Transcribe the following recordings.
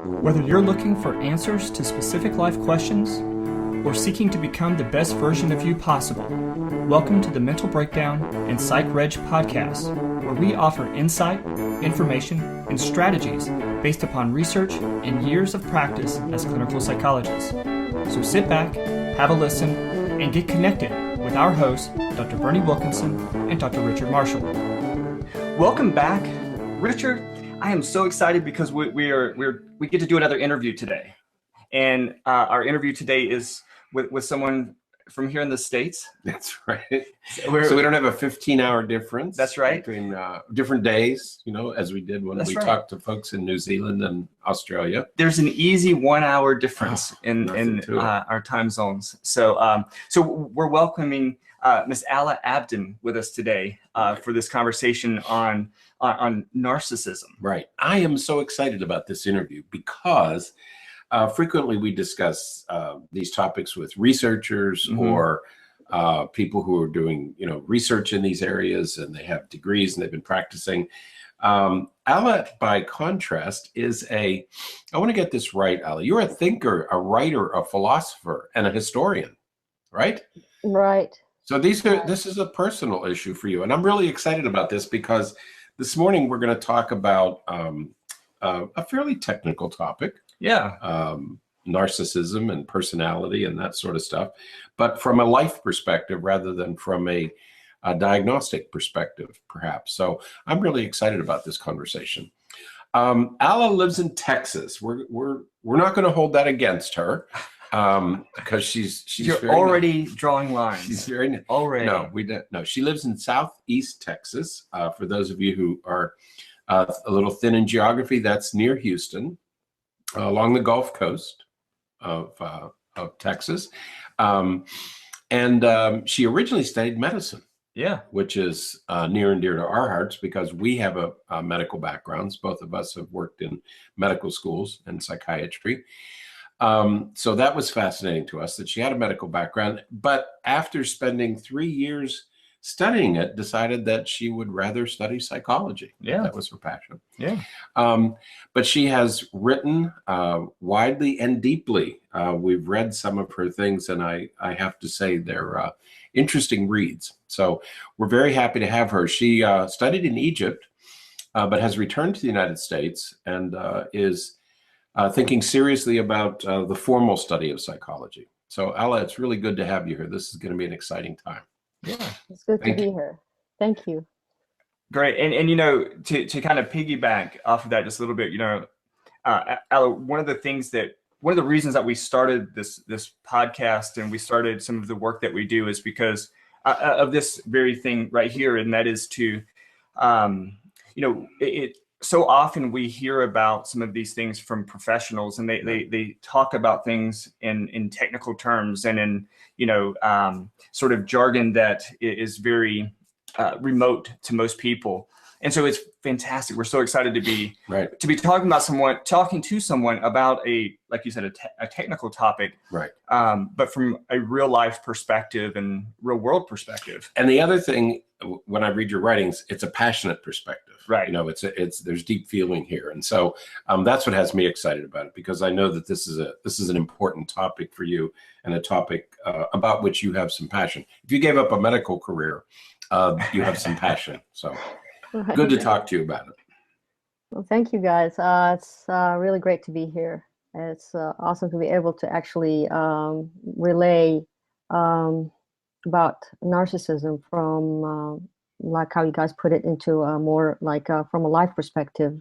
Whether you're looking for answers to specific life questions or seeking to become the best version of you possible, welcome to the Mental Breakdown and Psych Reg podcast, where we offer insight, information, and strategies based upon research and years of practice as clinical psychologists. So sit back, have a listen, and get connected with our hosts, Dr. Bernie Wilkinson and Dr. Richard Marshall. Welcome back, Richard. I am so excited because we get to do another interview today, and our interview today is with someone from here in the States. That's right. So we don't have a 15-hour difference. That's right. Between different days, as we did when talked to folks in New Zealand and Australia. There's an easy 1 hour difference in our time zones. So we're welcoming Miss Alla Abdin with us today for this conversation on narcissism. Right. I am so excited about this interview because frequently we discuss these topics with researchers or people who are doing, research in these areas, and they have degrees and they've been practicing. Alla, by contrast, is I want to get this right, Alla, you're a thinker, a writer, a philosopher, and a historian, right? Right. So this is a personal issue for you. And I'm really excited about this because this morning we're going to talk about a fairly technical topic. Yeah. Narcissism and personality and that sort of stuff, but from a life perspective rather than from a diagnostic perspective, perhaps. So I'm really excited about this conversation. Alla lives in Texas. We're not going to hold that against her because she's You're already drawing lines. She's very already. No, we don't. No, she lives in Southeast Texas. For those of you who are a little thin in geography, that's near Houston. Along the Gulf Coast of Texas. And she originally studied medicine. Yeah. Which is near and dear to our hearts because we have a medical backgrounds. Both of us have worked in medical schools and psychiatry. So that was fascinating to us that she had a medical background. But after spending 3 years studying it, decided that she would rather study psychology. Yeah. That was her passion. Yeah. But she has written widely and deeply. We've read some of her things, and I have to say they're interesting reads. So we're very happy to have her. She studied in Egypt, but has returned to the United States and is thinking seriously about the formal study of psychology. So Alla, it's really good to have you here. This is going to be an exciting time. Yeah, it's good to be here. Thank you. Great. And to kind of piggyback off of that just a little bit, Alla, one of the reasons that we started this podcast and we started some of the work that we do is because of this very thing right here. And that is to, so often we hear about some of these things from professionals, and they talk about things in technical terms and in sort of jargon that is very remote to most people. And so it's fantastic. We're so excited to be talking to someone about like you said, a technical topic, right? But from a real life perspective and real world perspective. And the other thing, when I read your writings, it's a passionate perspective, right? There's deep feeling here, and so that's what has me excited about it because I know that this is an important topic for you and a topic about which you have some passion. If you gave up a medical career, you have some passion. So. Good to talk to you about it. Well, thank you, guys. It's really great to be here. It's awesome to be able to actually relay about narcissism from, like how you guys put it, into more like from a life perspective,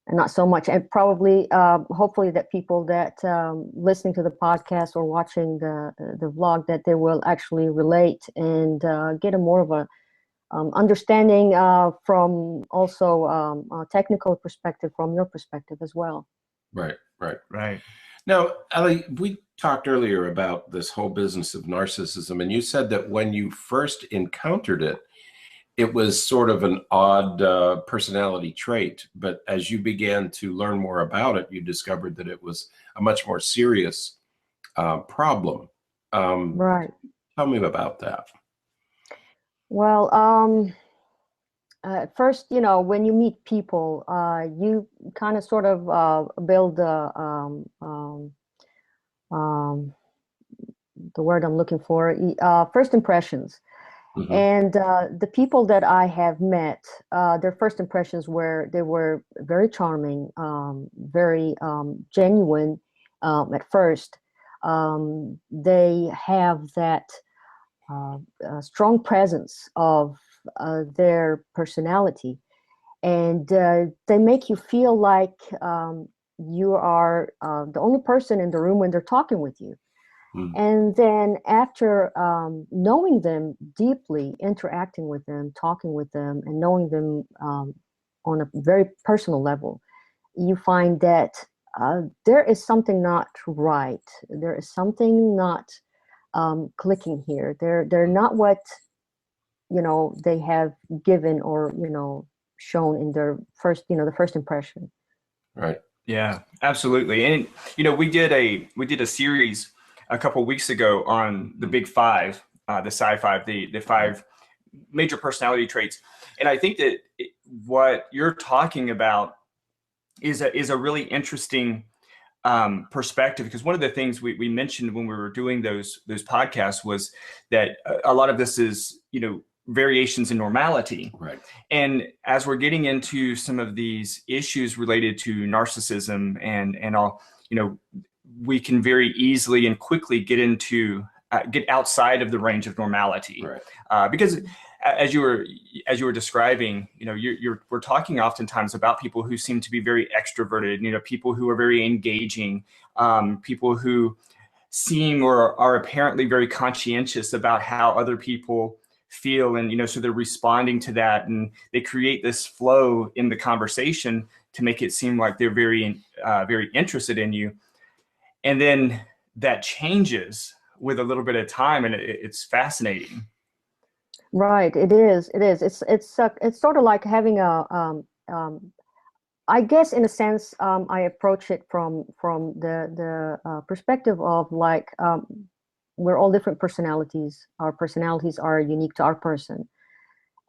and not so much. And probably, hopefully, that people that listening to the podcast or watching the vlog, that they will actually relate and get a more of a understanding from also a technical perspective, from your perspective as well. Right. Now, Alla, we talked earlier about this whole business of narcissism, and you said that when you first encountered it, it was sort of an odd personality trait, but as you began to learn more about it, you discovered that it was a much more serious problem. Right. Tell me about that. Well, First, when you meet people, you kind of sort of build um, the word I'm looking for, first impressions. Hmm. And the people that I have met, their first impressions were they were very charming, very genuine at first. They have that strong presence of their personality, and they make you feel like you are the only person in the room when they're talking with you. Mm. And then after knowing them deeply, interacting with them, talking with them, and knowing them on a very personal level, you find that there is something not right. There is something not clicking here. They're not what they have given or shown in their first the first impression. Right. Yeah, absolutely. And we did a series a couple weeks ago on the Big Five, the Sci-Five, the five major personality traits. And I think that what you're talking about is a really interesting perspective, because one of the things we mentioned when we were doing those podcasts was that a lot of this is variations in normality. Right. And as we're getting into some of these issues related to narcissism and all, we can very easily and quickly get outside of the range of normality. Right. Because as you were describing, we're talking oftentimes about people who seem to be very extroverted, people who are very engaging, people who seem or are apparently very conscientious about how other people feel, and so they're responding to that, and they create this flow in the conversation to make it seem like they're very interested in you. And then that changes with a little bit of time, and it's fascinating. Right, it is. It is. It's sort of like having I guess in a sense, I approach it from the perspective of like we're all different personalities. Our personalities are unique to our person,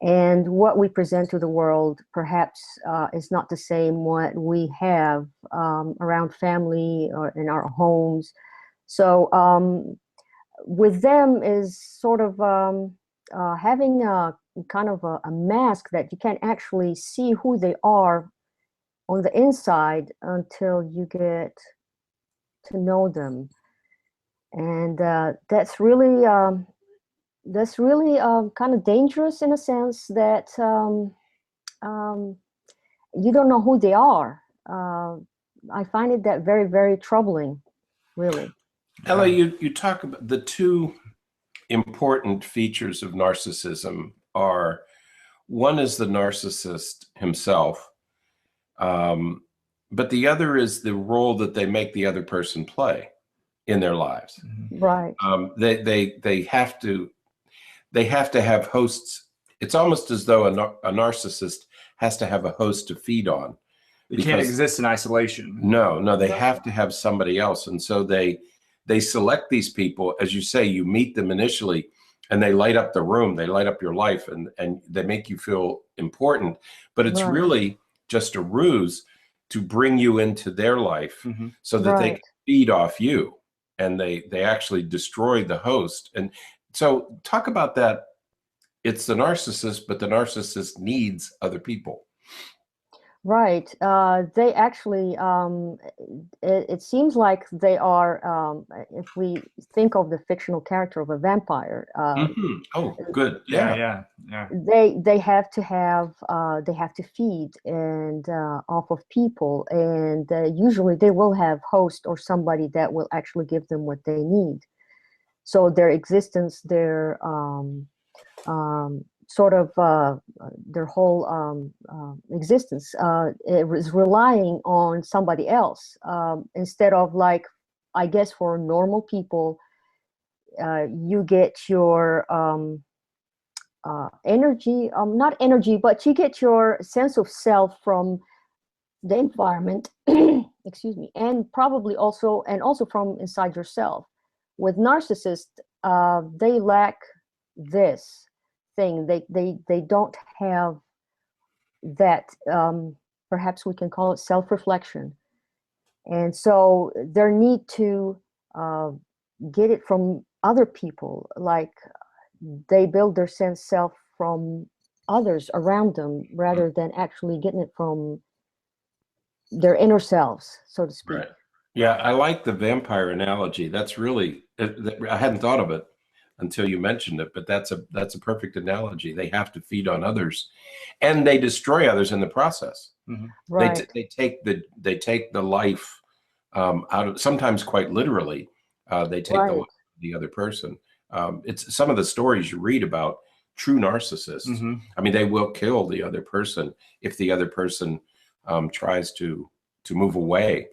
and what we present to the world perhaps is not the same what we have around family or in our homes. So with them is sort of having a kind of a mask that you can't actually see who they are on the inside until you get to know them. And that's really kind of dangerous in a sense that um, you don't know who they are. I find it that very, very troubling, really. Ella, you talk about the two important features of narcissism are, one is the narcissist himself, but the other is the role that they make the other person play in their lives. Right. They have to have hosts. It's almost as though a narcissist has to have a host to feed on. They can't exist in isolation. No, they have to have somebody else, and so they select these people. As you say, you meet them initially, and they light up the room, they light up your life, and they make you feel important. But it's Right. really just a ruse to bring you into their life, so that they Right. can feed off you, and they actually destroy the host. And so talk about that. It's the narcissist, but the narcissist needs other people. Right. They actually, it seems like they are, if we think of the fictional character of a vampire, Oh, good. Yeah. they have to have, they have to feed and off of people, and usually they will have host or somebody that will actually give them what they need. So their existence, sort of their whole existence is relying on somebody else, instead of, like, I guess for normal people, you get your energy, not energy, but you get your sense of self from the environment, excuse me, and probably also from inside yourself. With narcissists, they lack this thing. They don't have that perhaps we can call it self-reflection. And so their need to get it from other people, like they build their sense self from others around them rather than actually getting it from their inner selves, so to speak. Right. Yeah, I like the vampire analogy. That's really, I hadn't thought of it until you mentioned it, but that's a perfect analogy. They have to feed on others, and they destroy others in the process. Mm-hmm. Right. They take the life out of, sometimes quite literally. They take the life of the other person. It's some of the stories you read about true narcissists. Mm-hmm. I mean, they will kill the other person if the other person tries to move away,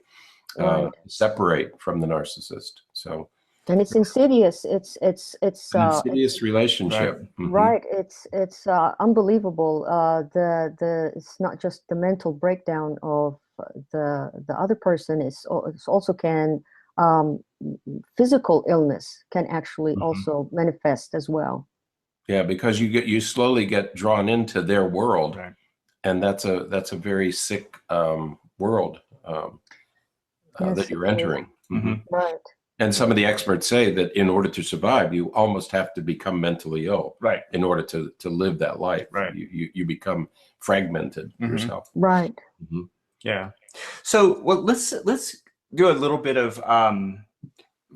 separate from from the narcissist. So, and it's insidious. It's an insidious relationship. Right. Mm-hmm. Right. It's unbelievable. It's not just the mental breakdown of the other person. It's also can physical illness can actually Mm-hmm. also manifest as well. Yeah, because you slowly get drawn into their world, Right. and that's a very sick world Yes, that you're entering. Mm-hmm. Right. And some of the experts say that in order to survive, you almost have to become mentally ill, Right. in order to live that life. Right. You become fragmented yourself. Right. Mm-hmm. Yeah. So, well, let's do a little bit of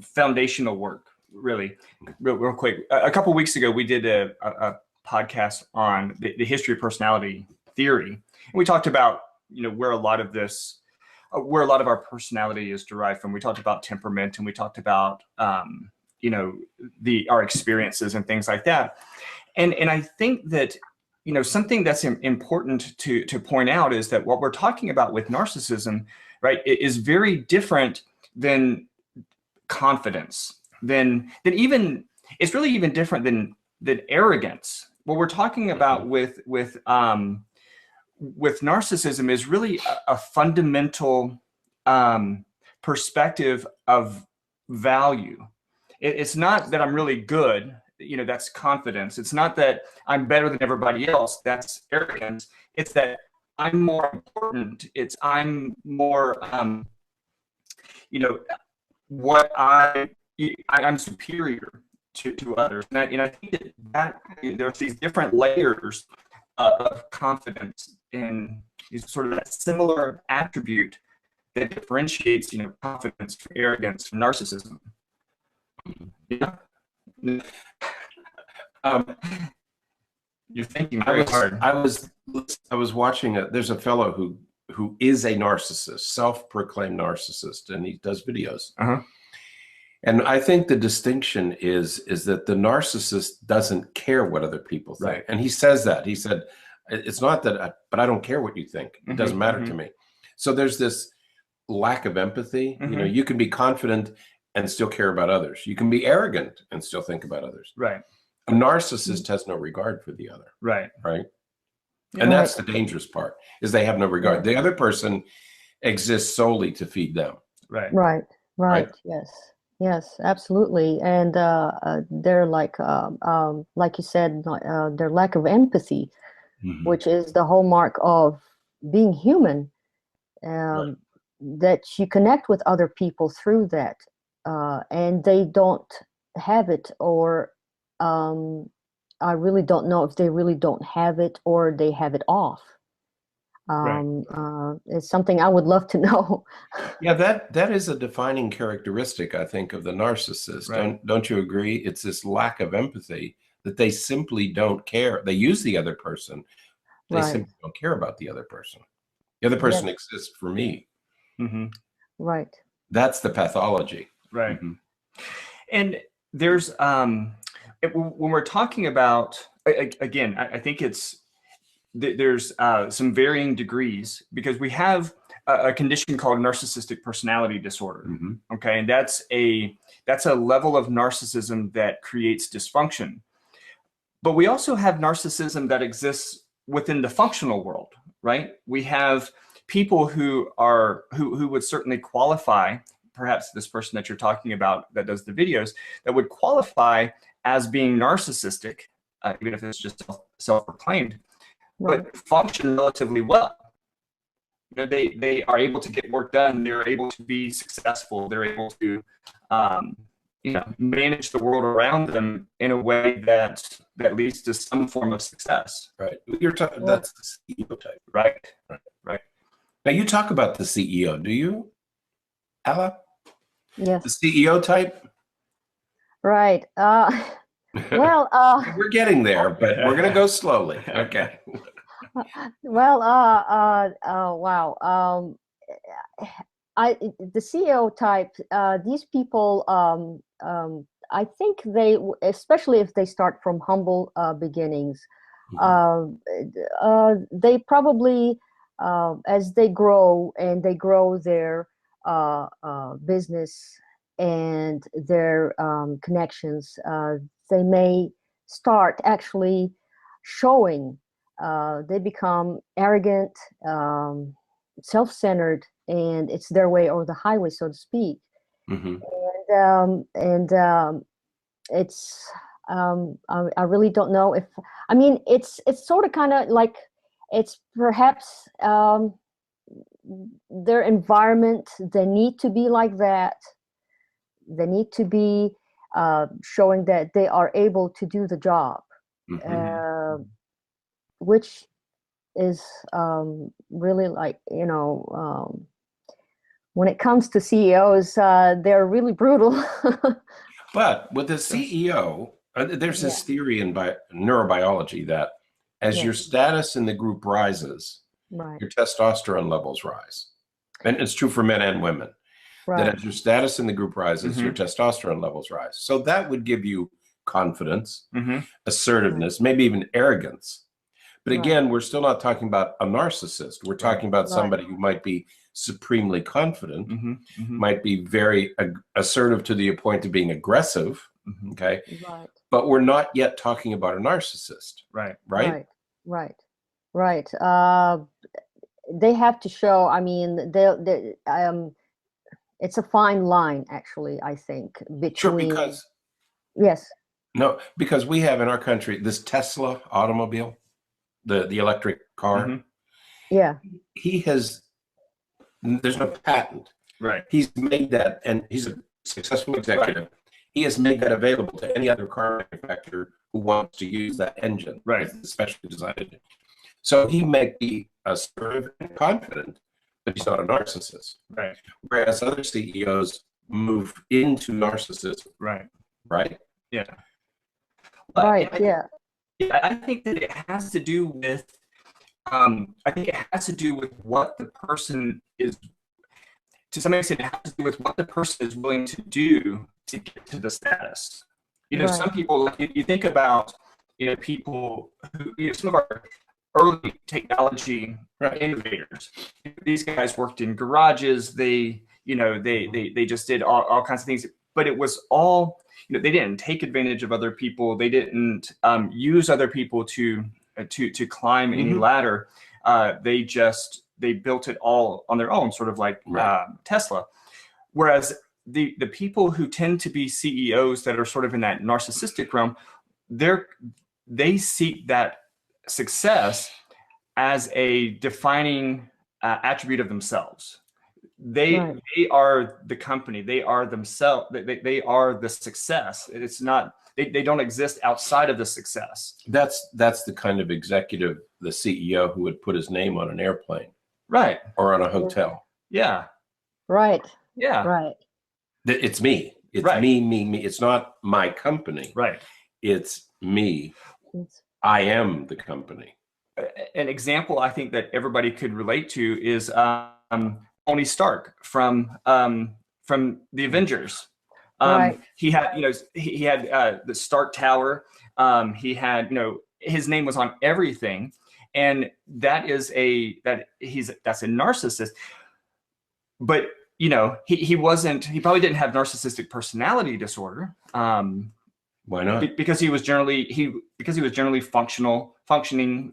foundational work, really, real quick. A couple of weeks ago, we did a podcast on the history of personality theory, and we talked about where a lot of our personality is derived from. We talked about temperament, and we talked about our experiences and things like that. And I think that something that's important to point out is that what we're talking about with narcissism, right, is very different than confidence. Than even it's really even different than arrogance. What we're talking about with narcissism is really a fundamental perspective of value. It's not that I'm really good, that's confidence. It's not that I'm better than everybody else, that's arrogance. It's that I'm more important. It's I'm more, I'm superior to others. And I think that there's these different layers of confidence in sort of that similar attribute that differentiates, confidence from arrogance from narcissism. Yeah. You're thinking very hard. I was watching there's a fellow who is a narcissist, self-proclaimed narcissist, and he does videos. Uh-huh. And I think the distinction is that the narcissist doesn't care what other people think. Right. And he says that. He said, it's not that, but I don't care what you think. It doesn't matter to me. So there's this lack of empathy. You can be confident and still care about others. You can be arrogant and still think about others. Right. A narcissist has no regard for the other. Right. Right. And that's the dangerous part, is they have no regard. The other person exists solely to feed them. Right. Right. Yes, absolutely. And they're like you said, their lack of empathy, which is the hallmark of being human, that you connect with other people through that, and they don't have it, or I really don't know if they really don't have it or they have it off. It's something I would love to know. Yeah, that is a defining characteristic, I think, of the narcissist. Right. Don't you agree? It's this lack of empathy, that they simply don't care. They use the other person. They simply don't care about the other person. The other person exists for me. Mm-hmm. Right. That's the pathology. Right. Mm-hmm. And there's when we're talking about, again, I think there's some varying degrees, because we have a condition called narcissistic personality disorder. Mm-hmm. Okay, and that's a level of narcissism that creates dysfunction. But we also have narcissism that exists within the functional world, right? We have people who would certainly qualify, perhaps this person that you're talking about that does the videos, that would qualify as being narcissistic, even if it's just self-proclaimed. Right. but function relatively well. You know, they are able to get work done. They're able to be successful. They're able to, you know, manage the world around them in a way that leads to some form of success. Right. You're talking. That's the CEO type. Right. Right. Right. Now you talk about the CEO. Do you, Alla? Yes. The CEO type. Right. Well, We're getting there, but we're going to go slowly. Okay. well, wow. The CEO type, these people, I think especially if they start from humble beginnings, they probably, as they grow and they grow their business and their connections, they may start actually showing. They become arrogant, self-centered, and it's their way or the highway, so to speak. Mm-hmm. And it's I really don't know if I mean it's sort of kind of like it's perhaps their environment. They need to be like that. They need to be showing that they are able to do the job, Mm-hmm. which is really like, when it comes to CEOs, they're really brutal. But with the CEO, there's this theory in neurobiology that as your status in the group rises, Right. your testosterone levels rise. And it's true for men and women. Right. That as your status in the group rises, your testosterone levels rise. So that would give you confidence, assertiveness, maybe even arrogance. But again, we're still not talking about a narcissist. We're talking about somebody who might be supremely confident, might be very assertive to the point of being aggressive. Okay. Right. But we're not yet talking about a narcissist. Right. Right. Right. Right. They have to show. I mean, it's a fine line, actually. I think between. Sure, because we have in our country this Tesla automobile, the electric car. Yeah. There's no patent. Right. He's made that, and he's a successful executive. Right. He has made that available to any other car manufacturer who wants to use that engine. Right. It's especially designed. So he may be assertive and confident, but he's not a narcissist. Right. Whereas other CEOs move into narcissism. Right. Right. Yeah. Right. Yeah. I think that it has to do with. I think it has to do with what the person is. To some extent, it has to do with what the person is willing to do to get to the status. You know, some people, like you think about, people who, some of our early technology innovators. These guys worked in garages. They just did all kinds of things. But it was all, they didn't take advantage of other people. They didn't use other people to climb any ladder. They built it all on their own, sort of like Tesla. Whereas the people who tend to be CEOs that are sort of in that narcissistic realm, they seek that success as a defining attribute of themselves. They are the company. They are themselves. They are the success. It's not. They don't exist outside of the success. That's the kind of executive, the CEO, who would put his name on an airplane, right, or on a hotel. Yeah. Right. Yeah. Right. It's me. It's me. It's not my company. Right. It's me. I am the company. An example I think that everybody could relate to is Tony Stark from the Avengers. He had, he had the Stark Tower. He had, his name was on everything, and that's a narcissist. But he probably didn't have narcissistic personality disorder. Why not? Because he was generally functioning.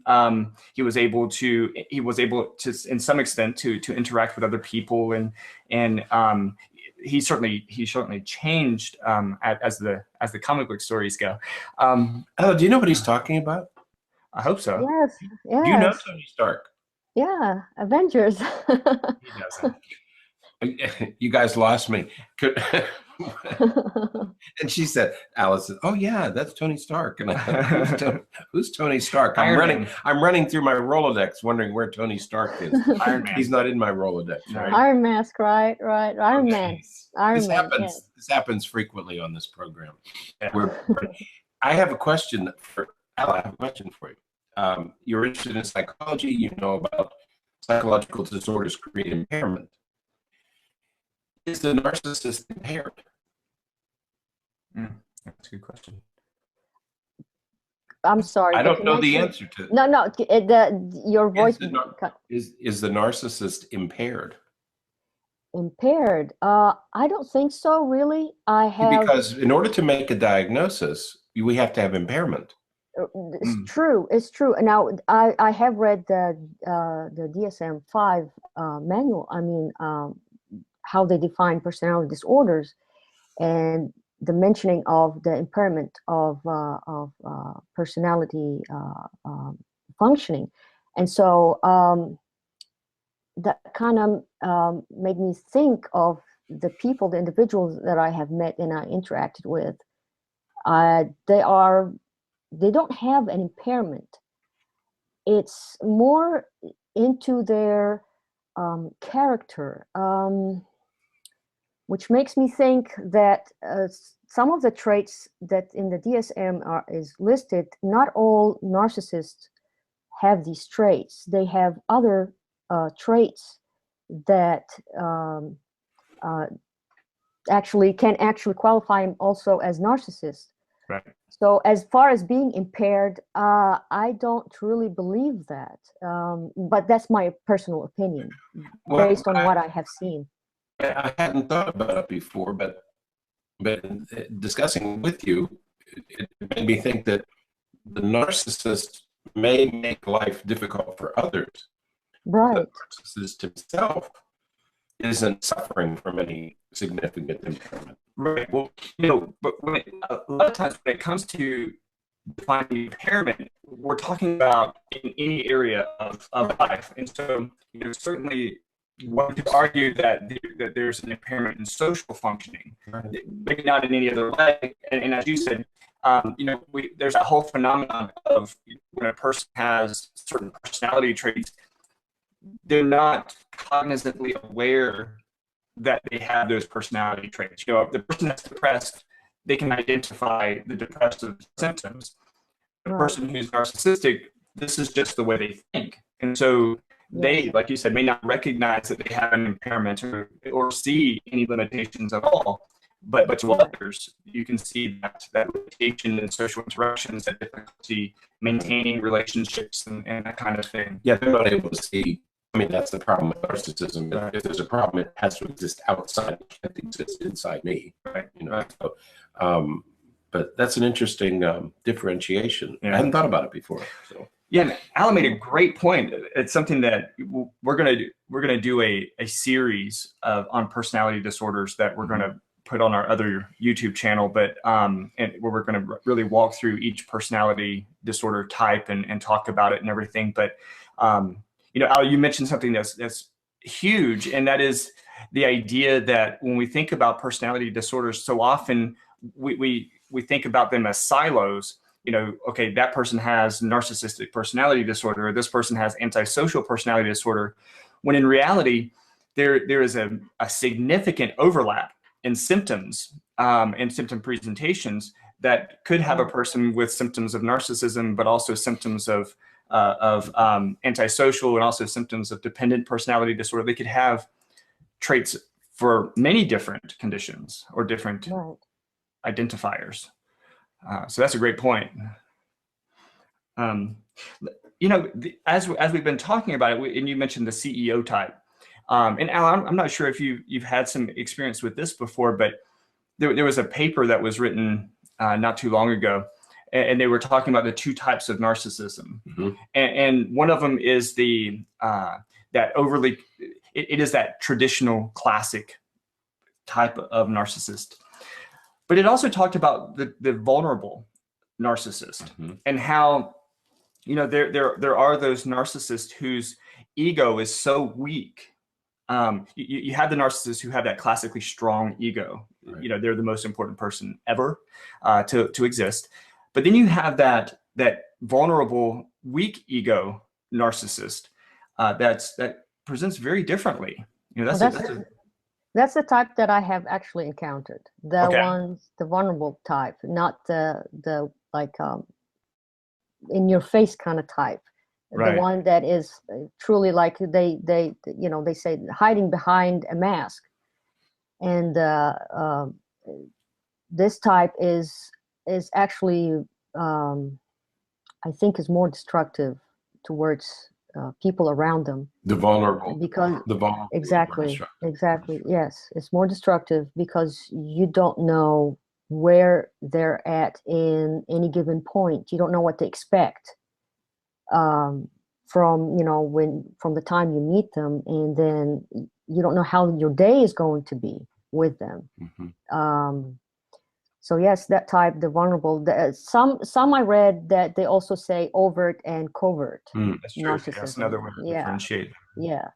He was able to, in some extent, to interact with other people, and he certainly changed as the comic book stories go. Alla, do you know what he's talking about? I hope so. Yes, Do you know yes, Tony Stark? yeah, Avengers. He doesn't. You guys lost me. And she said, Alice said, "Oh yeah, that's Tony Stark." And I thought, who's Tony Stark? Iron Man. I'm running through my Rolodex, wondering where Tony Stark is. Iron Man. He's not in my Rolodex, right? Iron Mask, right, Iron Man, Iron This Man. happens. Yes. This happens frequently on this program. Yeah. I have a question for Alla. I have a question for you. You're interested in psychology. You know about psychological disorders create impairment. Is the narcissist impaired? That's a good question. I'm sorry. I don't know the connection- answer to. No, your voice Is the narcissist impaired? impaired. I don't think so, really. I have. Because in order to make a diagnosis, we have to have impairment. It's true. It's true. Now, I have read the DSM-5 manual. I mean, how they define personality disorders, and the mentioning of the impairment of personality functioning, and so that kind of made me think of the people, the individuals that I have met and I interacted with. They don't have an impairment. It's more into their character, which makes me think that some of the traits that in the DSM is listed, not all narcissists have these traits. They have other traits that can actually qualify them also as narcissists. Right. So as far as being impaired, I don't really believe that. But that's my personal opinion, based on what I have seen. I hadn't thought about it before, but discussing with you, it made me think that the narcissist may make life difficult for others. Right. The narcissist himself isn't suffering from any significant impairment. Right. Well, but a lot of times when it comes to defining impairment, we're talking about in any area of life. And so, certainly one could argue that there's an impairment in social functioning, maybe not in any other way. And as you said, there's a whole phenomenon of when a person has certain personality traits, they're not cognizantly aware that they have those personality traits. If the person that's depressed, they can identify the depressive symptoms. The person who's narcissistic, this is just the way they think. And so they, like you said, may not recognize that they have an impairment or see any limitations at all. But to others, you can see that limitation in social interactions, that difficulty maintaining relationships and that kind of thing. Yeah, they're not able to see. I mean, that's the problem with narcissism. If there's a problem, it has to exist outside. It can't exist inside me. Right. So, but that's an interesting differentiation. I hadn't thought about it before. So. Yeah, and Alla made a great point. It's something that we're gonna do a series on personality disorders that we're gonna put on our other YouTube channel, but and where we're gonna really walk through each personality disorder type and talk about it and everything. But Alla, you mentioned something that's huge, and that is the idea that when we think about personality disorders, so often we think about them as silos. Okay, that person has narcissistic personality disorder, or this person has antisocial personality disorder, when in reality, there is a significant overlap in symptoms and symptom presentations that could have a person with symptoms of narcissism, but also symptoms of antisocial and also symptoms of dependent personality disorder. They could have traits for many different conditions or different identifiers. So that's a great point. As we've been talking about it, and you mentioned the CEO type, and Alla, I'm not sure if you've had some experience with this before, but there was a paper that was written not too long ago, and they were talking about the two types of narcissism, and one of them is that overly, it is that traditional classic type of narcissist. But it also talked about the vulnerable narcissist and how there are those narcissists whose ego is so weak. You have the narcissists who have that classically strong ego. Right. They're the most important person ever to exist. But then you have that vulnerable, weak ego narcissist that presents very differently. Well, that's the type that I have actually encountered. The vulnerable type, not the like in your face kind of type. Right. The one that is truly like they say hiding behind a mask. And this type is actually I think is more destructive towards people around them. The vulnerable. Because the vulnerable. Exactly. Yes, it's more destructive because you don't know where they're at in any given point. You don't know what to expect from the time you meet them, and then you don't know how your day is going to be with them. Mm-hmm. So yes, that type, the vulnerable. Some I read that they also say overt and covert That's true. narcissism. That's another way to differentiate. Yeah.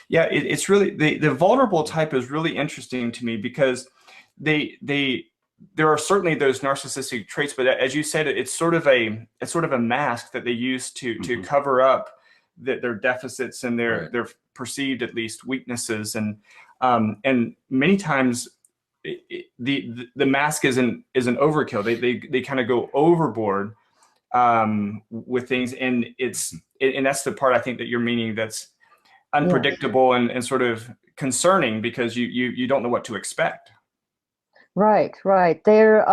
It's really the vulnerable type is really interesting to me because there are certainly those narcissistic traits, but as you said, it's sort of a mask that they use to cover up their deficits and their perceived, at least, weaknesses, and many times the mask is an overkill. They kind of go overboard with things, and that's the part I think that you're meaning, that's unpredictable and sort of concerning because you don't know what to expect. Right. They're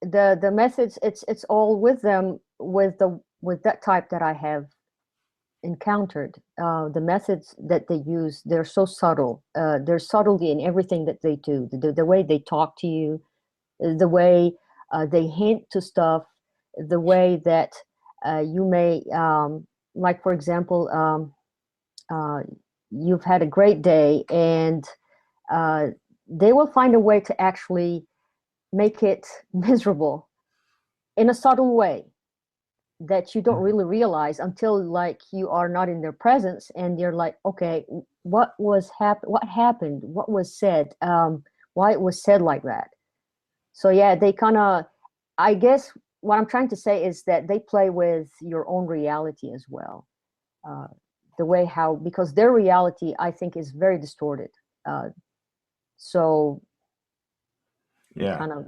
the methods. It's all with them with that type that I have encountered. The methods that they use, they're so subtle. There's subtlety in everything that they do. The way they talk to you, the way they hint to stuff, the way that you may like, for example, you've had a great day, and they will find a way to actually make it miserable in a subtle way that you don't really realize until like you are not in their presence, and you're like, okay, what happened, what was said, why it was said like that. So yeah, they kind of, I guess what I'm trying to say is that they play with your own reality as well. The way because their reality, I think, is very distorted. So kind of.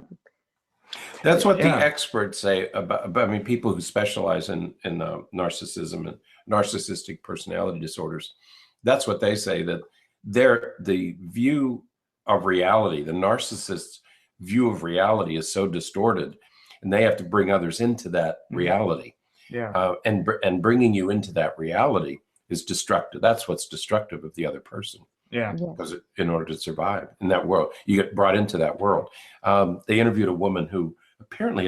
That's what the experts say about. I mean, people who specialize in narcissism and narcissistic personality disorders. That's what they say, that the view of reality, the narcissist's view of reality, is so distorted, and they have to bring others into that reality. And bringing you into that reality is destructive. That's what's destructive of the other person. Because in order to survive in that world, you get brought into that world. They interviewed a woman who apparently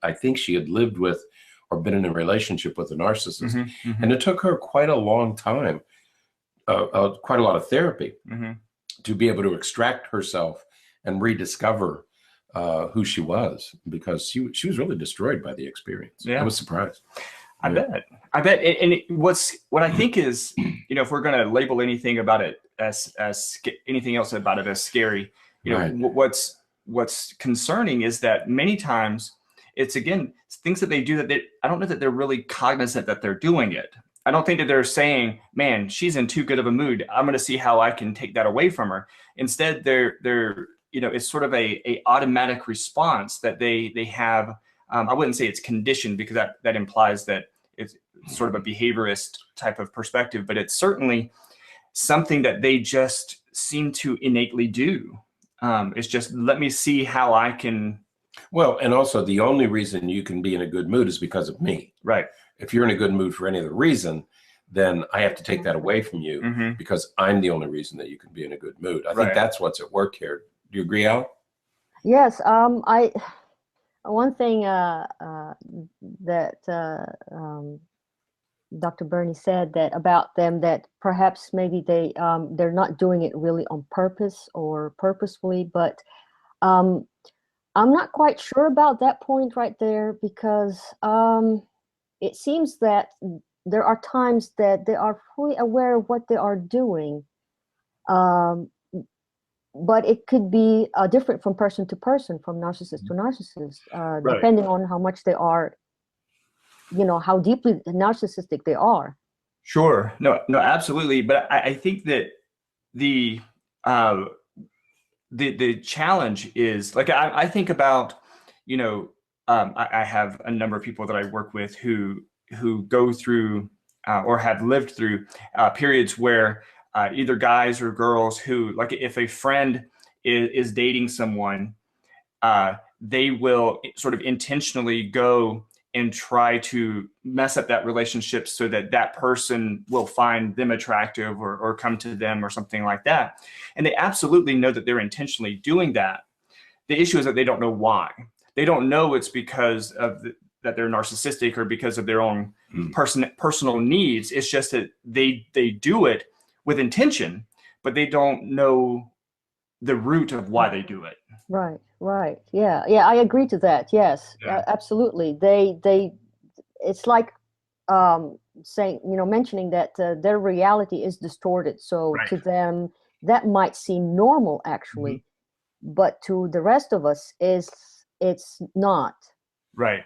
I think she had lived with or been in a relationship with a narcissist. And it took her quite a long time, quite a lot of therapy to be able to extract herself and rediscover who she was, because she was really destroyed by the experience. I was surprised. I bet. And what I think is, if we're going to label anything about it as anything else about it as scary, what's concerning is that many times it's, again, things that they do that I don't know that they're really cognizant that they're doing it. I don't think that they're saying, man, she's in too good of a mood, I'm going to see how I can take that away from her. Instead, they're it's sort of a automatic response that they have. I wouldn't say it's conditioned, because that implies that it's sort of a behaviorist type of perspective, but it's certainly something that they just seem to innately do. It's just, let me see how I can. Well, and also the only reason you can be in a good mood is because of me. Right. If you're in a good mood for any other reason, then I have to take that away from you, because I'm the only reason that you can be in a good mood. I think that's what's at work here. Do you agree, Al? Yes. One thing that Dr. Bernie said that about them, that perhaps maybe they're not doing it really on purpose or purposefully, but I'm not quite sure about that point right there, because it seems that there are times that they are fully aware of what they are doing, um, but it could be different from person to person, from narcissist to narcissist, Right. depending on how much they are, how deeply narcissistic they are. Sure. No, absolutely. But I think that the uh, the challenge is, like, I think about, I have a number of people that I work with who go through or have lived through periods where either guys or girls who, like, if a friend is dating someone, they will sort of intentionally go and try to mess up that relationship so that that person will find them attractive or come to them or something like that. And they absolutely know that they're intentionally doing that. The issue is that they don't know why. They don't know it's because of that they're narcissistic or because of their own personal needs. It's just that they do it with intention, but they don't know the root of why they do it. Right. Yeah, I agree to that. Yes, Yeah. absolutely. It's like saying, mentioning that their reality is distorted. So Right. to them, that might seem normal, actually, but to the rest of us, it's not. Right.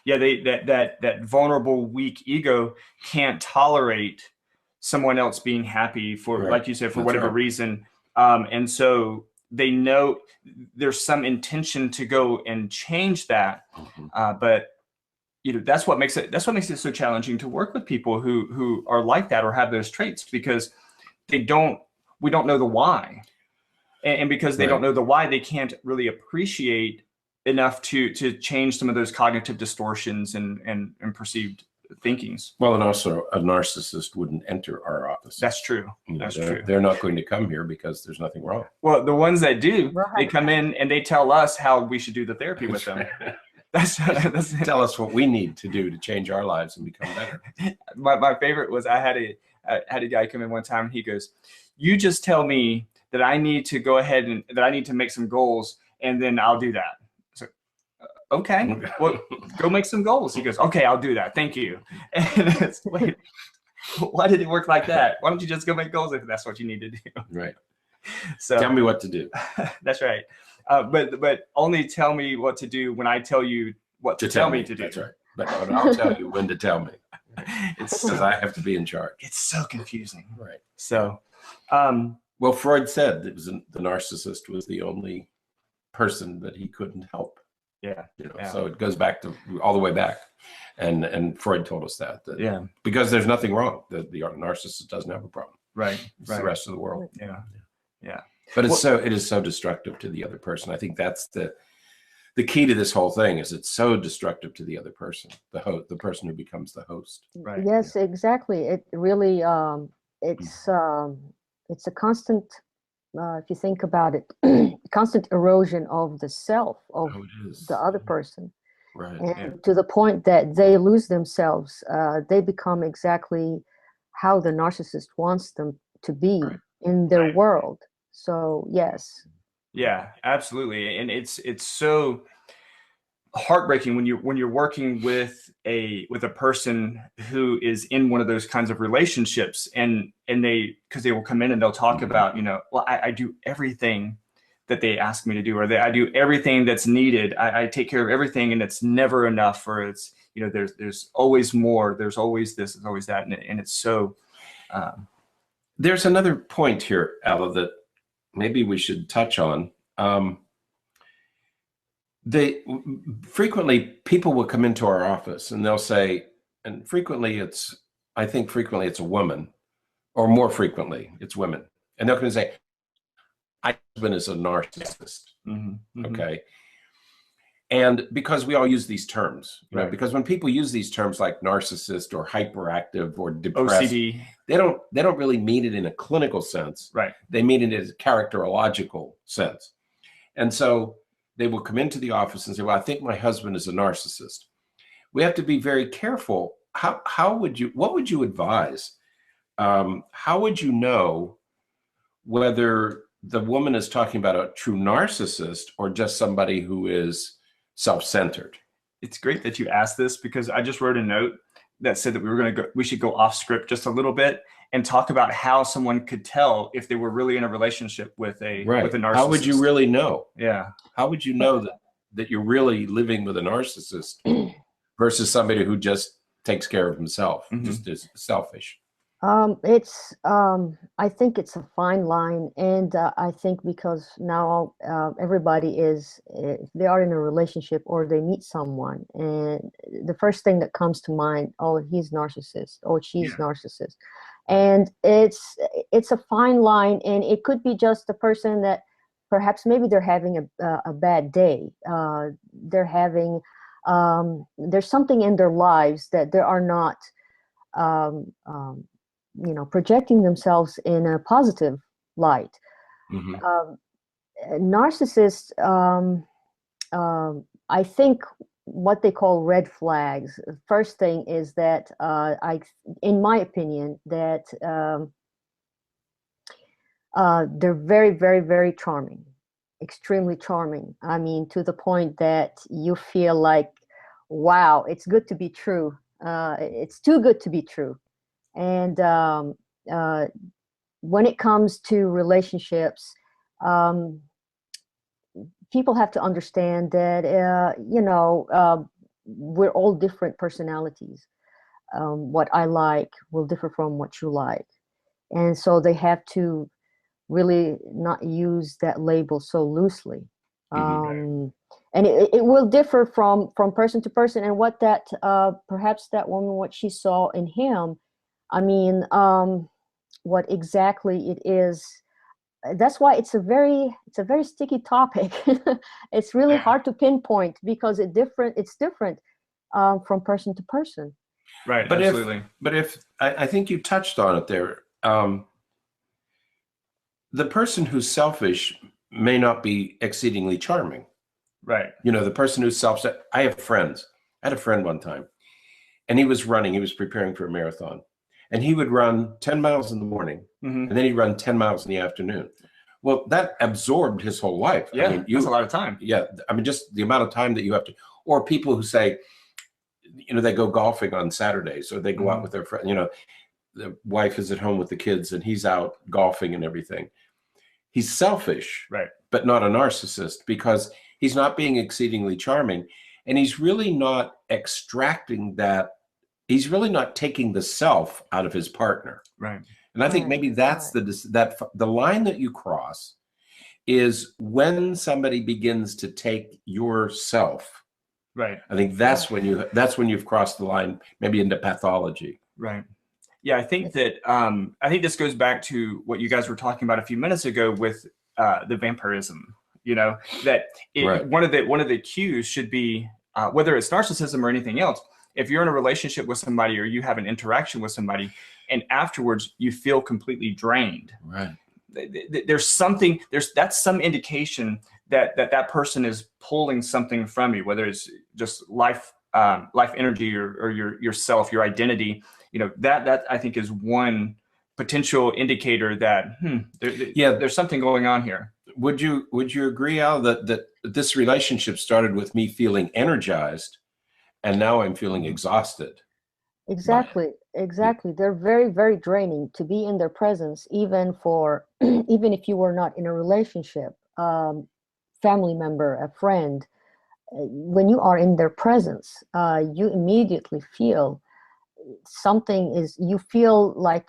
Yeah, that vulnerable, weak ego can't tolerate someone else being happy for, Right. like you said, for That's whatever right. reason. And so they know there's some intention to go and change that. But that's what makes it so challenging to work with people who are like that or have those traits, because we don't know the why. And because they Right. don't know the why, they can't really appreciate enough to change some of those cognitive distortions and perceived thinkings. Well, and also a narcissist wouldn't enter our office. That's true. That's true. They're not going to come here because there's nothing wrong. Well, the ones that do, Right. they come in and they tell us how we should do the therapy with them. That's Tell us what we need to do to change our lives and become better. My favorite was, I had a guy come in one time and he goes, "You just tell me that I need to go ahead and that I need to make some goals, and then I'll do that." So, okay, well, go make some goals. He goes, "Okay, I'll do that. Thank you." And it's, wait, why did it work like that? Why don't you just go make goals if that's what you need to do? Right. So Tell me what to do. That's right. But only tell me what to do when I tell you what to tell me to do. That's right. But I'll tell you when to tell me. It's Because I have to be in charge. It's so confusing. Right. So, well, Freud said it was the narcissist was the only person that he couldn't help. yeah. So it goes back to all the way back, and Freud told us that Yeah. because there's nothing wrong. The narcissist doesn't have a problem. Right. It's the rest of the world. Yeah. But it is so destructive to the other person. I think that's the key to this whole thing. Is it's so destructive to the other person, the person who becomes the host. Right. Yes, exactly. It really it's a constant, if you think about it, constant erosion of the self of it is. the other person, Right. and to the point that they lose themselves. They become exactly how the narcissist wants them to be in their world. So yes. Yeah, absolutely. And it's so heartbreaking when you're working with a person who is in one of those kinds of relationships, and because they will come in and they'll talk about, well, I do everything that they ask me to do, or I do everything that's needed. I take care of everything, and it's never enough, or it's, there's always more, there's always this, there's always that, and it's so. There's another point here, Alla, that maybe we should touch on. Frequently people will come into our office and they'll say, and I think frequently it's a woman, or more frequently it's women, and they'll come and say, "My husband is a narcissist." Okay. And because we all use these terms, because when people use these terms like narcissist or hyperactive or depressed, OCD, they don't really mean it in a clinical sense. right? They mean it in a characterological sense. And so they will come into the office and say, "Well, I think my husband is a narcissist." We have to be very careful. What would you advise? How would you know whether the woman is talking about a true narcissist or just somebody who is self-centered? It's great that you asked this, because I just wrote a note that said that we should go off script just a little bit and talk about how someone could tell if they were really in a relationship with a narcissist. How would you really know? Yeah. How would you know that you're really living with a narcissist versus somebody who just takes care of himself, just is selfish? I think it's a fine line, and I think because now everybody is, if they are in a relationship or they meet someone, and the first thing that comes to mind, oh, he's narcissist, or she's narcissist, and it's a fine line, and it could be just a person that perhaps maybe they're having a bad day, they're having there's something in their lives that they are not. Projecting themselves in a positive light. Narcissists, I think what they call red flags. First thing is that in my opinion, that they're very, very, very charming, extremely charming. I mean, to the point that you feel like, wow, it's good to be true. It's too good to be true. And when it comes to relationships, people have to understand that, we're all different personalities. What I like will differ from what you like. And so they have to really not use that label so loosely. And it will differ from person to person. And what that, perhaps that woman, what she saw in him, I mean, what exactly it is, that's why it's a very sticky topic. It's really hard to pinpoint because it's different from person to person. Right, but absolutely. If I think you touched on it there, the person who's selfish may not be exceedingly charming. Right. The person who's selfish. I have friends. I had a friend one time, and he was preparing for a marathon. And he would run 10 miles in the morning, and then he'd run 10 miles in the afternoon. Well, that absorbed his whole life. Yeah, I mean, that's a lot of time. Yeah, I mean, just the amount of time that you have to, or people who say, they go golfing on Saturdays, or they go out with their friend, the wife is at home with the kids, and he's out golfing and everything. He's selfish, right? But not a narcissist, because he's not being exceedingly charming, and he's really not extracting that. He's really not taking the self out of his partner. Right. And I think maybe that's the line that you cross is when somebody begins to take yourself. Right. I think that's when you've crossed the line, maybe into pathology. Right. Yeah, I think that I think this goes back to what you guys were talking about a few minutes ago with the vampirism. That one of the cues should be whether it's narcissism or anything else. If you're in a relationship with somebody or you have an interaction with somebody and afterwards you feel completely drained, right? That's some indication that person is pulling something from you, whether it's just life energy or yourself, your identity. That I think is one potential indicator that there's something going on here. Would you agree, Al, that this relationship started with me feeling energized, and now I'm feeling exhausted? Exactly. They're very, very draining to be in their presence, even if you were not in a relationship, family member, a friend. When you are in their presence, you immediately feel you feel like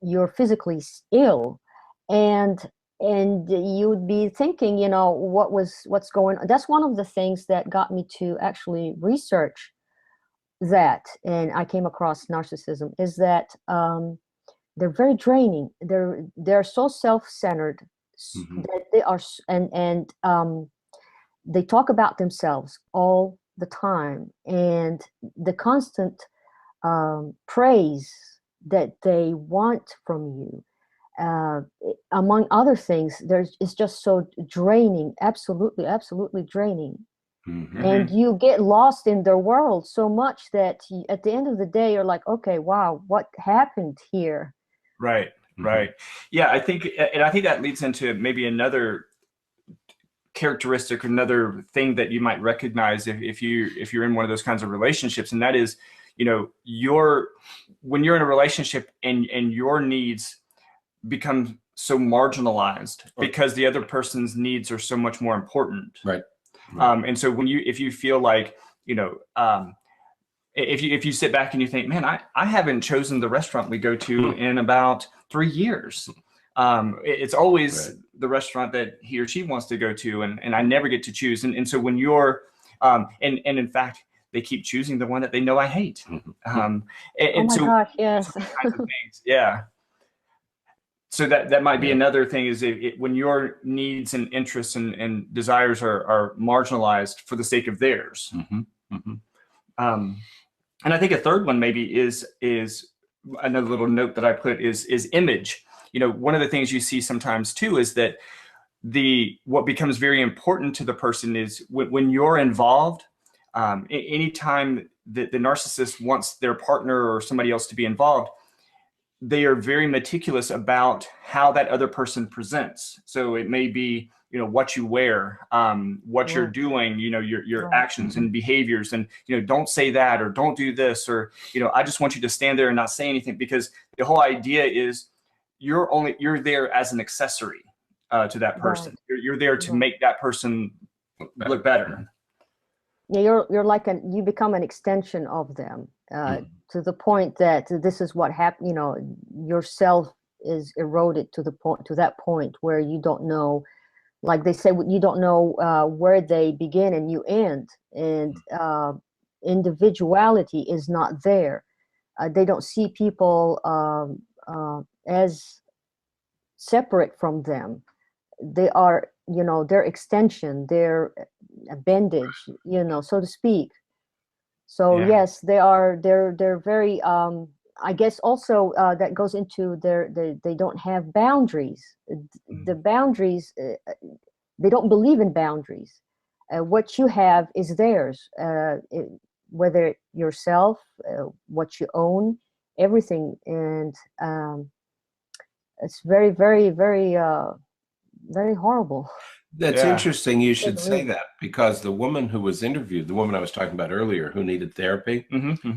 you're physically ill, and you would be thinking, what's going on. That's one of the things that got me to actually research that, and I came across narcissism, is that they're very draining. They're so self-centered that they are, and they talk about themselves all the time, and the constant praise that they want from you, among other things, it's just so draining, absolutely draining. And you get lost in their world so much that at the end of the day, you're like, okay, wow, what happened here? Right. Yeah, I think that leads into maybe another characteristic or another thing that you might recognize if you're in one of those kinds of relationships, and that is, when you're in a relationship and your needs become so marginalized because the other person's needs are so much more important. Right. And so if you feel like, if you sit back and you think, man, I haven't chosen the restaurant we go to in about 3 years. It's always the restaurant that he or she wants to go to, and I never get to choose. And so when you're, and in fact, they keep choosing the one that they know I hate. Oh my gosh, yes. Kinds of things, yeah. So that might be another thing is when your needs and interests and desires are marginalized for the sake of theirs. And I think a third one maybe is another little note that I put is image. One of the things you see sometimes too is that what becomes very important to the person is when you're involved. Anytime that the narcissist wants their partner or somebody else to be involved, they are very meticulous about how that other person presents. So it may be, what you wear, what you're doing, your actions and behaviors, and, don't say that, or don't do this, or, I just want you to stand there and not say anything, because the whole idea is you're there as an accessory to that person. You're there to make that person look better. Yeah, you become an extension of them, to the point that this is what happened. Yourself is eroded to that point where you don't know, like they say, you don't know where they begin and you end, and individuality is not there. They don't see people as separate from them. They are, their extension, their appendage, so to speak. So yes, they're very, I guess also that goes into they don't have boundaries. The boundaries, they don't believe in boundaries. What you have is theirs, whether yourself, what you own, everything. And it's very, very, very, very horrible. That's interesting you should say that, because the woman who was interviewed, the woman I was talking about earlier who needed therapy,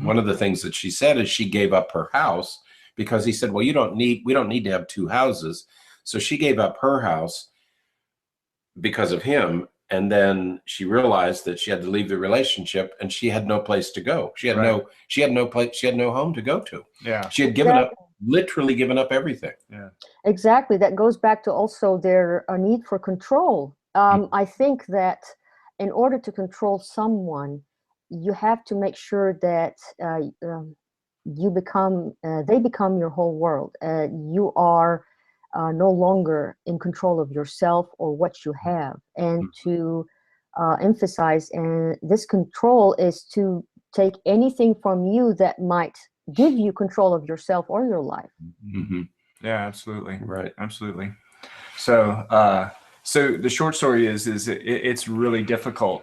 one of the things that she said is she gave up her house because he said, well, we don't need to have 2 houses. So she gave up her house because of him. And then she realized that she had to leave the relationship, and she had no place to go. She had no place. She had no home to go to. Yeah. She had literally given up everything. Yeah. Exactly. That goes back to also their need for control. I think that in order to control someone, you have to make sure that they become your whole world. You are no longer in control of yourself or what you have. And to emphasize, and this control is to take anything from you that might give you control of yourself or your life. Yeah, absolutely. Right. Absolutely. So, so the short story is it's really difficult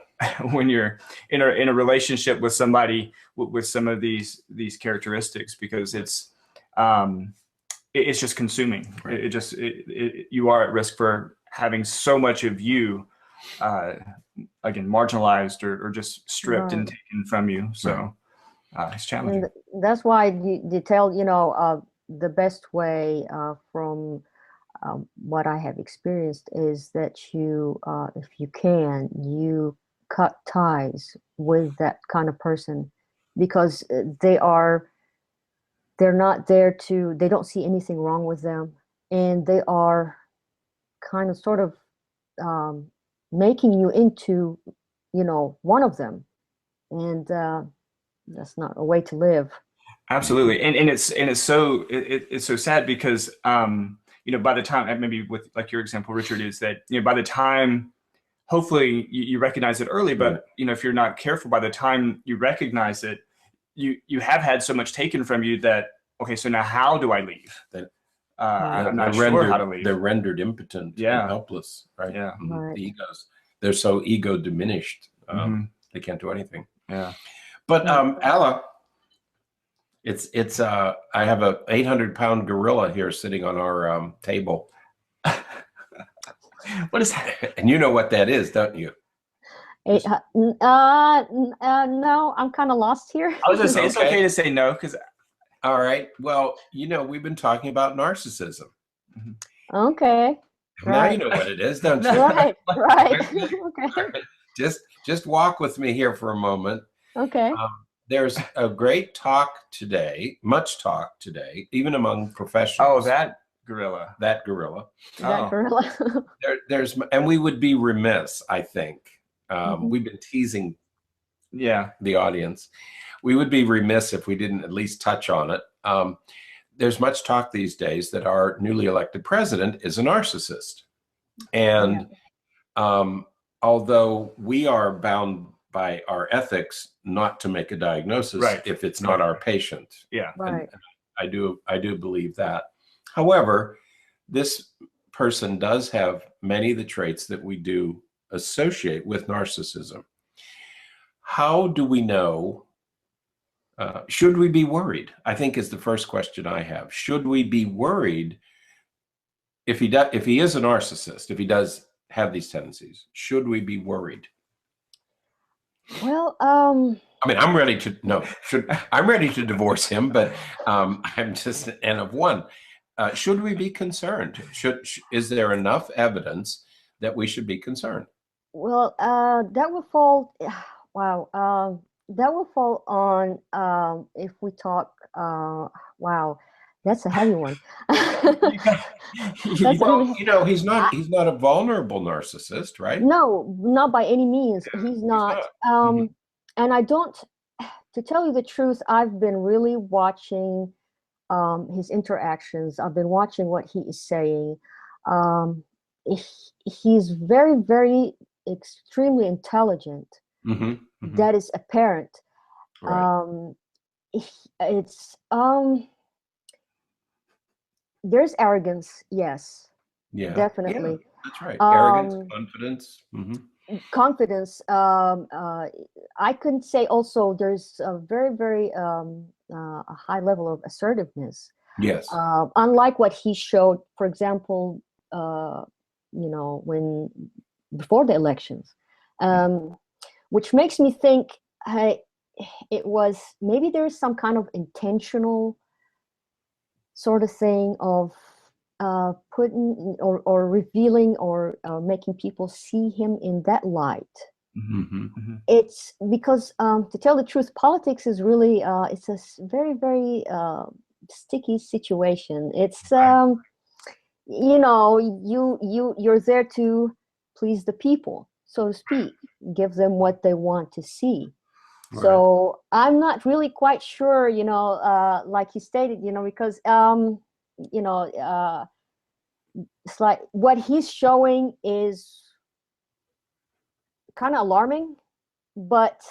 when you're in a relationship with somebody with some of these characteristics, because it's just consuming. Right. You are at risk for having so much of you, again, marginalized or just stripped and taken from you. So it's challenging. And that's why you tell, the best way from what I have experienced is that you, if you can, you cut ties with that kind of person, because they're not there they don't see anything wrong with them, and they are kind of sort of making you into, one of them, and that's not a way to live. Absolutely. And it's so sad because, by the time, maybe with like your example, Richard, is that, by the time, hopefully you recognize it early, but, if you're not careful, by the time you recognize it, you have had so much taken from you that, okay, so now how do I leave? I'm not sure how to leave. They're rendered impotent and helpless, right? Yeah. Right. The egos. They're so ego diminished. They can't do anything. Yeah. But Alla, it's I have a 800-pound gorilla here sitting on our table. What is that? And you know what that is, don't you? No, I'm kind of lost here. I was gonna say it's Okay. okay to say no because All right. Well, we've been talking about narcissism. Okay. Now you Right. know what it is, don't you? Right. Okay. Just walk with me here for a moment. Okay. There's a great talk today, much talk today, even among oh, professionals. that gorilla. That gorilla. That Oh. gorilla. There's, and we would be remiss, I think. Mhm. We've been teasing Yeah. the audience. We would be remiss if we didn't at least touch on it. There's much talk these days that our newly elected president is a narcissist. And although we are bound by our ethics not to make a diagnosis if it's not our patient. Yeah. Right. And I do believe that. However, this person does have many of the traits that we do associate with narcissism. How do we know? Should we be worried? I think is the first question I have. Should we be worried if he is a narcissist, if he does have these tendencies? Should we be worried? Well, I mean, I'm ready to divorce him, but I'm just an N of one. Should we be concerned? Is there enough evidence that we should be concerned? well, that will fall. Wow. That will fall on if we talk. Wow, that's a heavy one. That's Well, really, he's not a vulnerable narcissist, right? no, not by any means. He's not. Mhm. And I don't. To tell you the truth, I've been really watching his interactions. I've been watching what he is saying. He's very, very extremely intelligent. Mhm. Mhm. That is apparent. Right. It's there's arrogance, yes, Yeah. definitely. Yeah, that's right. Arrogance, Um, confidence. confidence. I could say also there's a very, very a high level of assertiveness. Yes. Unlike what he showed, for example, when before the elections, which makes me think it was maybe there's some kind of intentional sort of thing of putting or revealing or making people see him in that light. It's because to tell the truth, politics is really it's a very, very sticky situation. It's you're there to please the people, so to speak, give them what they want to see. So I'm not really quite sure, like you stated, because it's like what he's showing is kind of alarming, but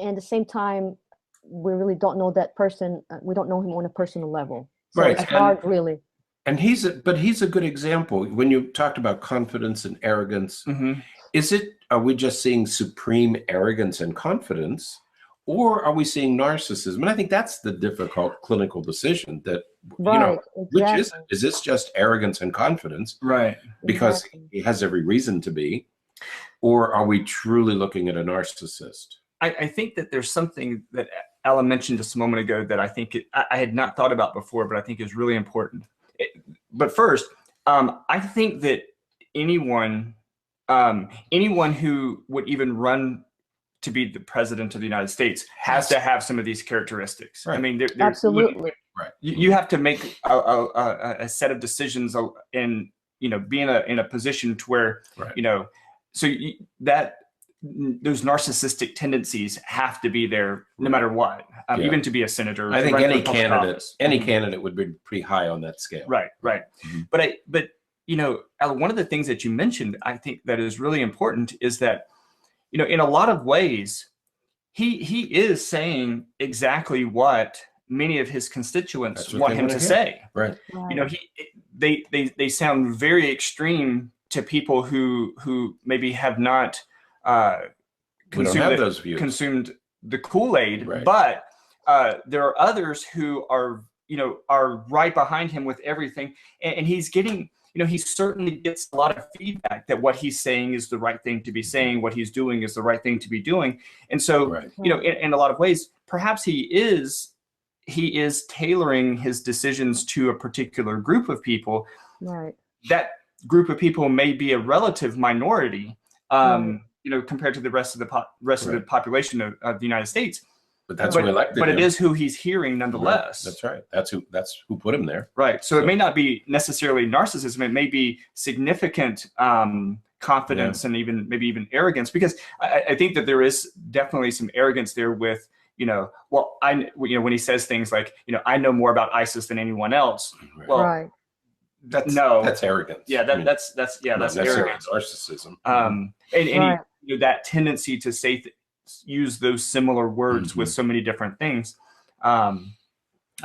at the same time, we really don't know that person. We don't know him on a personal level, so Right. it's hard, really. And he's a good example. When you talked about confidence and arrogance, are we just seeing supreme arrogance and confidence, or are we seeing narcissism? And I think that's the difficult clinical decision that, Right, which is exactly. it? Is this just arrogance and confidence? Right. Because Exactly. he has every reason to be, or are we truly looking at a narcissist? I think that there's something that Alla mentioned just a moment ago that I think I had not thought about before, but I think is really important. But first, I think that anyone who would even run to be the president of the United States has to have some of these characteristics. Right. I mean, Absolutely. Right. You have to make a set of decisions and be in a position to where that those narcissistic tendencies have to be there no matter what, even to be a senator. I think any candidate candidate would be pretty high on that scale. Right. But Alla, one of the things that you mentioned, I think that is really important is that, in a lot of ways, he is saying exactly what many of his constituents want him to say. Right. They sound very extreme to people who maybe have not consumed the Kool-Aid, right. But there are others who are right behind him with everything, and he's getting he certainly gets a lot of feedback that what he's saying is the right thing to be saying, what he's doing is the right thing to be doing. And so, Right. In a lot of ways, perhaps he is tailoring his decisions to a particular group of people. Right. That group of people may be a relative minority, compared to the rest of the population of the United States. But that's who elected But him. it is who he's hearing nonetheless. Right. That's right. That's who put him there. Right. So it may not be necessarily narcissism. It may be significant confidence and maybe even arrogance, because I think that there is definitely some arrogance there with, when he says things like, I know more about ISIS than anyone else. Right. Well, that's arrogance. Yeah, that's arrogance. Narcissism. And that tendency to use those similar words with so many different things. I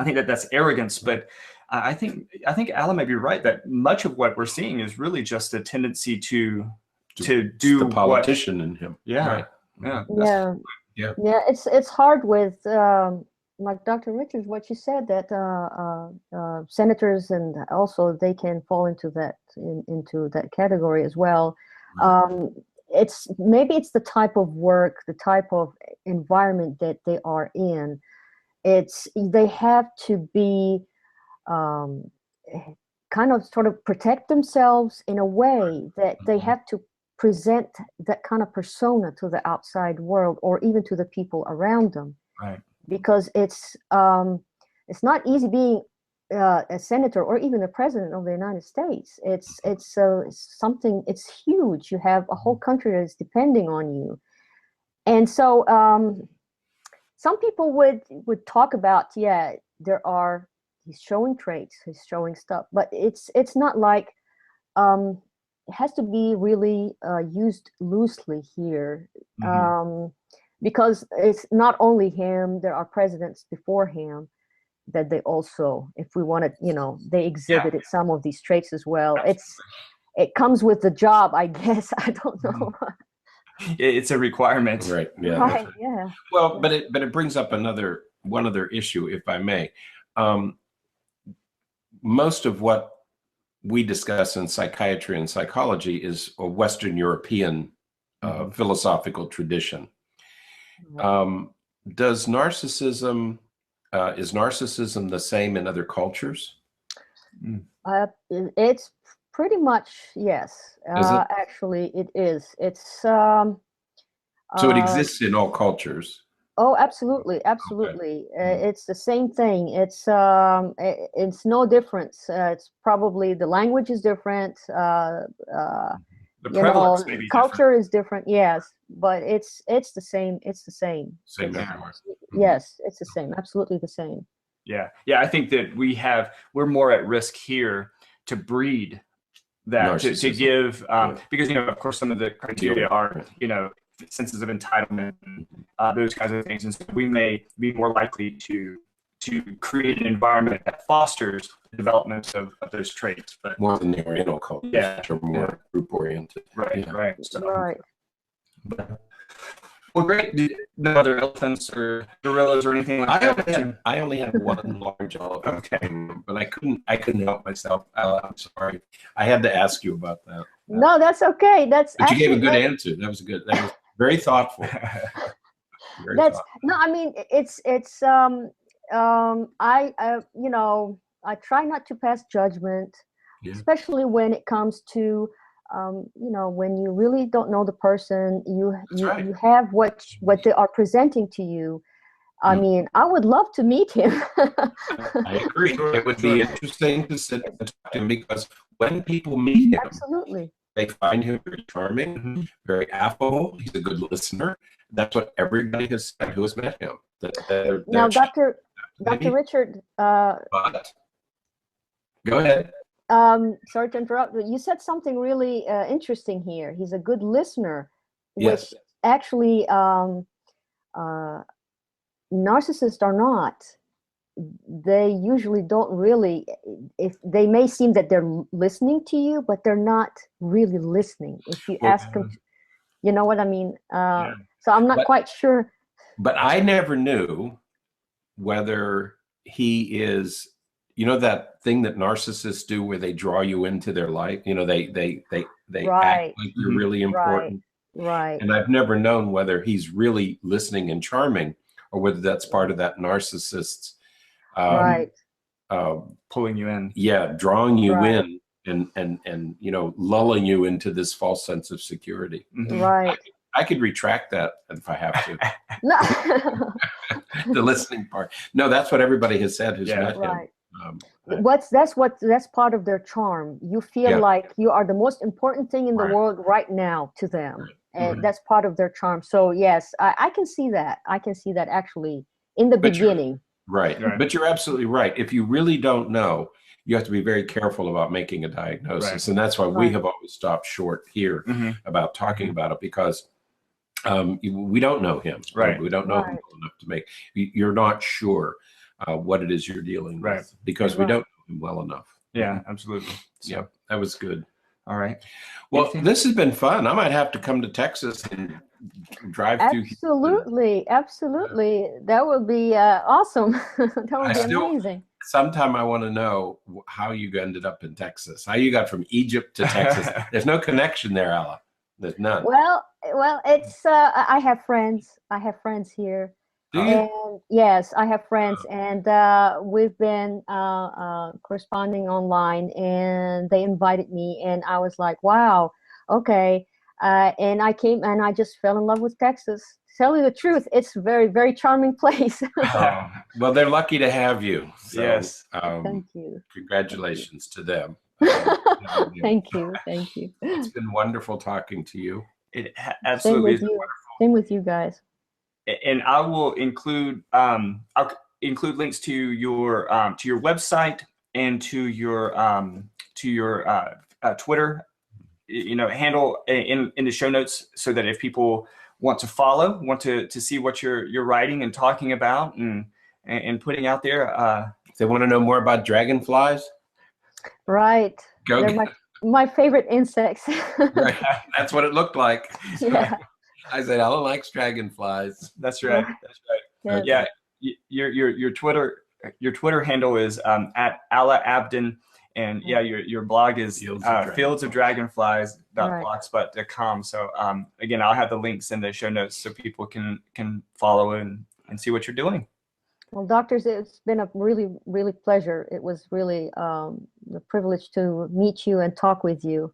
think that's arrogance, but I think Alla may be right that much of what we're seeing is really just a tendency to do the politician in him. Yeah. Right. Yeah. It's hard with like Dr. Richards, what you said, that senators and also they can fall into that category as well. Right. It's the type of work, the type of environment that they are in. They have to be kind of sort of protect themselves in a way that they have to present that kind of persona to the outside world or even to the people around them. Right. Because it's not easy being a senator or even the president of the United States. It's something. It's huge. You have a whole country that is depending on you, and so some people would talk about he's showing traits, he's showing stuff, but it's not like it has to be really used loosely here. Because it's not only him, there are presidents before him that they also, if we want to, they exhibited some of these traits as well. It comes with the job, I guess. I don't know. It's a requirement. Right. Yeah. Right. Yeah. Well, but it brings up one other issue, if I may. Most of what we discuss in psychiatry and psychology is a Western European philosophical tradition. Is narcissism the same in other cultures? It's pretty much, yes. Actually, it is. It's so it exists in all cultures. Oh, absolutely, absolutely. Okay. It's the same thing. It's no difference. It's probably the language is different. The prevalence may be culture is different, yes, but it's the same. It's the same. Same everywhere. Yes, it's the same. Absolutely the same. Yeah. I think that we're more at risk here to breed that, to give because of course some of the criteria are senses of entitlement, those kinds of things, and so we may be more likely to create an environment that fosters the development of those traits, but more than the Oriental cultures, which are more group oriented. Right. So, right. Well, great. No other elephants or gorillas or anything like that. I only have one large elephant. Okay, but I couldn't help myself. I'm sorry. I had to ask you about that. No, that's okay. But you gave a good answer. That was good. That was very thoughtful. No, I mean it's I try not to pass judgment, especially when it comes to when you really don't know the person, you have what they are presenting to you. I mean, I would love to meet him. I agree. It would be interesting to sit and talk to him, because when people meet him, absolutely, they find him very charming, very affable. He's a good listener. That's what everybody has said who has met him. Now, Dr. Richard. But, go ahead. Sorry to interrupt, but you said something really interesting here. He's a good listener, which actually narcissists are not. They usually don't really, if they may seem that they're listening to you, but they're not really listening. If you ask them, you know what I mean? So I'm not quite sure. But I never knew whether he is, you know that thing that narcissists do where they draw you into their life? You know, they Right. act like you're really important. Right. And I've never known whether he's really listening and charming or whether that's part of that narcissist's Right. Pulling you in. yeah, drawing you Right. in and you know, lulling you into this false sense of security. Right. I could retract that if I have to. No. The listening part. No, that's what everybody has said who's met him. Right. Um, That's part of their charm. You feel Yeah. like you are the most important thing in the Right. world right now to them. Right. And Mhm. that's part of their charm. So yes, I can see that. I can see that actually in the But you're- beginning. Right. Right. But you're absolutely right. If you really don't know, you have to be very careful about making a diagnosis. Right. And that's why we Right. have always stopped short here Mhm. about talking Mhm. about it, because we don't know him. Right. We don't know him Right. well enough to make, you're not sure what it is you're dealing Right. with because we Right. don't know him well enough. Yeah, absolutely. So, Yeah, that was good. all right. Well, Anything? this has been fun. I might have to come to Texas and drive through. Absolutely. Absolutely. That would be awesome. That would I be still- amazing. Sometime I want to know how you ended up in Texas, how you got from Egypt to Texas. There's no connection there, Alla. There's none. Well, it's I have friends. I have friends here. Do you? And yes, I have friends, and we've been corresponding online, and they invited me, and I was like, wow, okay. And I came, and I just fell in love with Texas. Tell you the truth, it's a very, very charming place. Oh, well, they're lucky to have you. So, Yes. Thank you. congratulations to them. Thank you. Thank you. It's been wonderful talking to you. It Same absolutely with is. you. Same with you guys. And I will include I'll include links to your website and to your Twitter, handle in the show notes, so that if people want to follow, want to see what you're writing and talking about and putting out there. If they want to know more about dragonflies, Right. go. They're my favorite insects. Right. That's what it looked like. So Yeah. I said, Alla likes dragonflies. That's right. That's right. Yes. Yeah. Your Twitter handle is at Alla Abdin, and yeah, your blog is Fields of fieldsofdragonflies.blogspot.com. So again, I'll have the links in the show notes so people can follow and see what you're doing. Well, doctors, it's been a really, really pleasure. It was really a privilege to meet you and talk with you.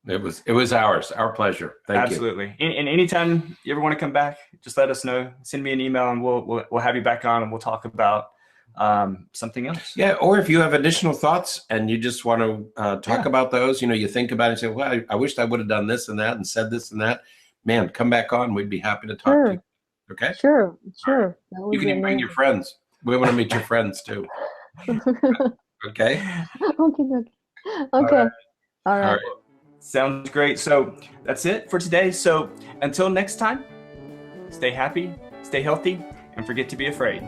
It was our pleasure. Thank you. Absolutely. And anytime you ever want to come back, just let us know. Send me an email, and we'll have you back on, and we'll talk about something else. Yeah, or if you have additional thoughts and you just want to talk about those, you think about it and say, well, I wished I would have done this and that and said this and that. Man, come back on. We'd be happy to talk to you. Okay? Sure. That would You can be even bring your amazing. friends. We want to meet your friends too. Okay? Okay. All right. All right. Sounds great. So that's it for today. So until next time, stay happy, stay healthy, and forget to be afraid.